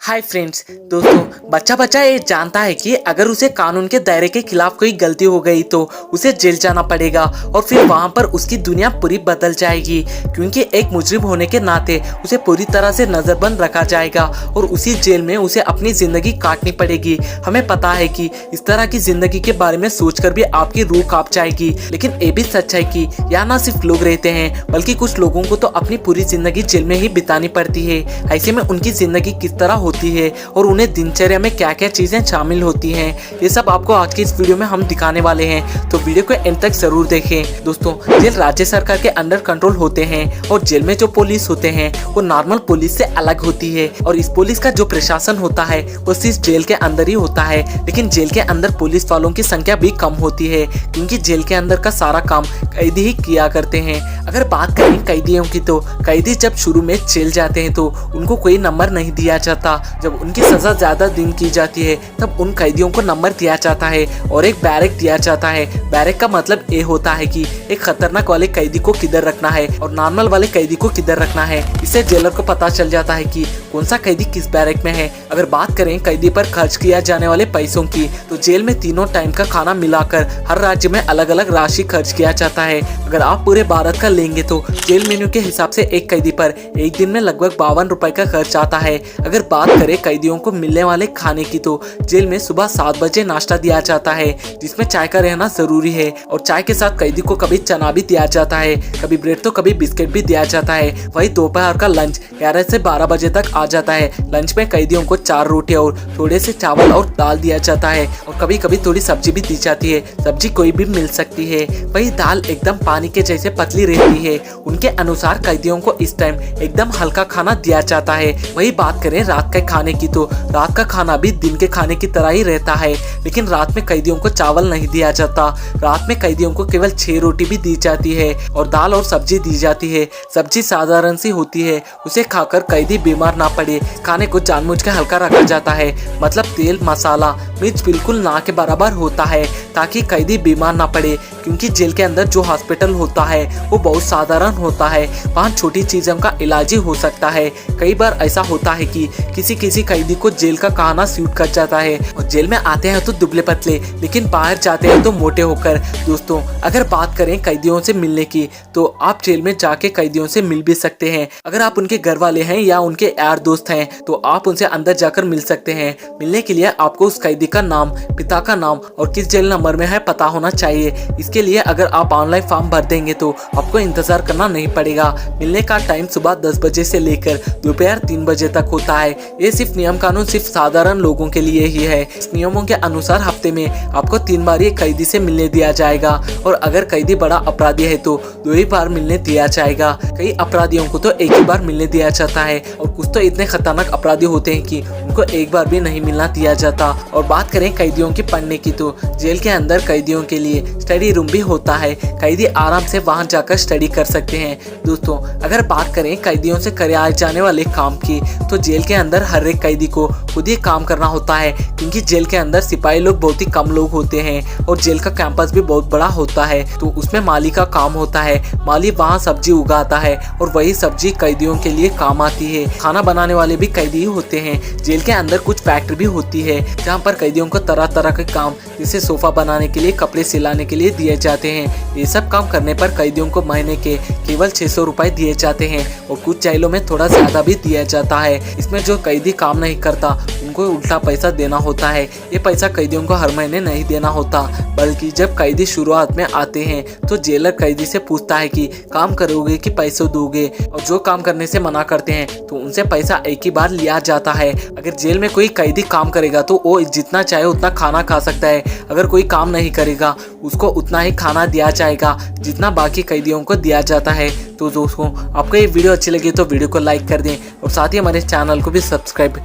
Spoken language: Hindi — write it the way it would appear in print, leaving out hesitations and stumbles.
हाय फ्रेंड्स, दोस्तों बच्चा ये जानता है कि अगर उसे कानून के दायरे के खिलाफ कोई गलती हो गई तो उसे जेल जाना पड़ेगा और फिर वहां पर उसकी दुनिया पूरी बदल जाएगी, क्योंकि एक मुजरिम होने के नाते उसे पूरी तरह से नजरबंद रखा जाएगा और उसी जेल में उसे अपनी जिंदगी काटनी पड़ेगी। हमें पता है कि इस तरह की जिंदगी के बारे में सोचकर भी आपकी रूह कांप जाएगी, लेकिन ये भी सच है कि यहाँ न सिर्फ लोग रहते हैं बल्कि कुछ लोगों को तो अपनी पूरी जिंदगी जेल में ही बितानी पड़ती है। ऐसे में उनकी जिंदगी किस तरह होती है और उन्हें दिनचर्या में क्या क्या चीजें शामिल होती हैं, ये सब आपको आज की इस वीडियो में हम दिखाने वाले हैं, तो वीडियो को एंड तक जरूर देखें। दोस्तों, जेल राज्य सरकार के अंडर कंट्रोल होते हैं और जेल में जो पुलिस होते हैं वो नॉर्मल पुलिस से अलग होती है और इस पुलिस का जो प्रशासन होता है वो सिर्फ जेल के अंदर ही होता है। लेकिन जेल के अंदर पुलिस वालों की संख्या भी कम होती है, क्योंकि जेल के अंदर का सारा काम कैदी ही किया करते हैं। अगर बात करें कैदियों की, तो कैदी जब शुरू में जेल जाते हैं तो उनको कोई नंबर नहीं दिया जाता। जब उनकी सजा ज्यादा दिन की जाती है तब उन कैदियों को नंबर दिया जाता है और एक बैरक दिया जाता है। बैरक का मतलब ये होता है कि एक खतरनाक वाले कैदी को किधर रखना है और नॉर्मल वाले कैदी को किधर रखना है। इससे जेलर को पता चल जाता है कि कौन सा कैदी किस बैरक में है। अगर बात करें कैदी पर खर्च किया जाने वाले पैसों की, तो जेल में तीनों टाइम का खाना मिलाकर हर राज्य में अलग अलग राशि खर्च किया जाता है। अगर आप पूरे भारत का लेंगे तो जेल मेन्यू के हिसाब से एक कैदी पर एक दिन में लगभग 52 रुपए का खर्च आता है। अगर बात करें कैदियों को मिलने वाले खाने की, तो जेल में सुबह 7 बजे नाश्ता दिया जाता है, जिसमें चाय का रहना जरूरी है और चाय के साथ कैदी को कभी चना भी दिया जाता है, कभी ब्रेड तो कभी बिस्किट भी दिया जाता है। वही दोपहर का लंच 11 से 12 बजे तक आ जाता है। लंच में कैदियों को 4 रोटी और थोड़े से चावल और दाल दिया जाता है और कभी कभी थोड़ी सब्जी भी दी जाती है। सब्जी कोई भी मिल सकती है। वही दाल एकदम पानी के जैसे पतली रहती है। उनके अनुसार कैदियों को इस टाइम एकदम हल्का खाना दिया जाता है। वही बात करें रात के खाने की, तो रात का खाना भी दिन के खाने की तरह ही रहता है, लेकिन रात में कैदियों को चावल नहीं दिया जाता। रात में कैदियों को केवल 6 रोटी भी दी जाती है और दाल और सब्जी दी जाती है। सब्जी साधारण सी होती है, उसे खाकर कैदी बीमार ना पड़े। खाने को जानबूझ के हल्का रखा जाता है, मतलब तेल मसाला मिर्च बिल्कुल ना के बराबर होता है, ताकि कैदी बीमार ना पड़े। क्योंकि जेल के अंदर जो हॉस्पिटल होता है वो बहुत साधारण होता है, वहाँ छोटी चीजों का इलाज ही हो सकता है। कई बार ऐसा होता है कि किसी कैदी को जेल का खाना सूट कर जाता है और जेल में आते हैं तो दुबले पतले, लेकिन बाहर जाते हैं तो मोटे होकर। दोस्तों, अगर बात करें कैदियों से मिलने की, तो आप जेल में जाके कैदियों से मिल भी सकते हैं। अगर आप उनके घर वाले हैं या उनके यार दोस्त हैं तो आप उनसे अंदर जाकर मिल सकते हैं। मिलने के लिए आपको उस कैदी का नाम, पिता का नाम और किस जेल नंबर में है पता होना चाहिए। इसके लिए अगर आप ऑनलाइन फॉर्म भर देंगे तो आपको इंतजार करना नहीं पड़ेगा। मिलने का टाइम सुबह 10 बजे से लेकर दोपहर 3 बजे तक होता है। ये सिर्फ नियम कानून सिर्फ साधारण लोगों के लिए ही है। इस नियमों के अनुसार हफ्ते में आपको 3 बार ये कैदी से मिलने दिया जाएगा और अगर कैदी बड़ा अपराधी है तो 2 ही बार मिलने दिया जाएगा। कई अपराधियों को तो एक ही बार मिलने दिया जाता है और कुछ तो इतने खतरनाक अपराधी होते हैं कि उनको एक बार भी नहीं मिलना दिया जाता। और बात करें कैदियों की पढ़ने की, तो जेल के अंदर कैदियों के लिए स्टडी रूम भी होता है। कैदी आराम से वहां जाकर स्टडी कर सकते हैं। दोस्तों, अगर बात करें कैदियों से कराए जाने वाले काम की, तो जेल के अंदर हर एक कैदी को खुद ही काम करना होता है, क्योंकि जेल के अंदर सिपाही लोग बहुत ही कम लोग होते हैं और जेल का कैंपस भी बहुत बड़ा होता है, तो उसमें माली का काम होता है। माली वहाँ सब्जी उगाता है और वही सब्जी कैदियों के लिए काम आती है। खाना बनाने वाले भी कैदी ही होते हैं। जेल के अंदर कुछ फैक्ट्री भी होती है जहाँ पर कैदियों को तरह तरह के काम, जैसे सोफा बनाने के लिए, कपड़े सिलाने के लिए दिए जाते हैं। ये सब काम करने पर कैदियों को महीने के केवल 600 रुपए दिए जाते हैं और कुछ जेलों में थोड़ा ज्यादा भी दिया जाता है। इसमें जो कैदी काम नहीं करता उनको उल्टा पैसा देना होता है। ये पैसा कैदियों को हर महीने नहीं देना होता, बल्कि जब कैदी शुरुआत में आते हैं तो जेलर कैदी से पूछता है कि काम करोगे कि पैसे दोगे, और जो काम करने से मना करते हैं तो उनसे पैसा एक ही बार लिया जाता है। अगर जेल में कोई कैदी काम करेगा तो वो जितना चाहे उतना खाना खा सकता है। अगर कोई काम नहीं करेगा उसको उतना ही खाना दिया जाएगा जितना बाकी कैदियों को दिया जाता है। तो दोस्तों, आपको ये वीडियो अच्छी लगी तो वीडियो को लाइक कर दें और साथ ही हमारे चैनल को भी सब्सक्राइब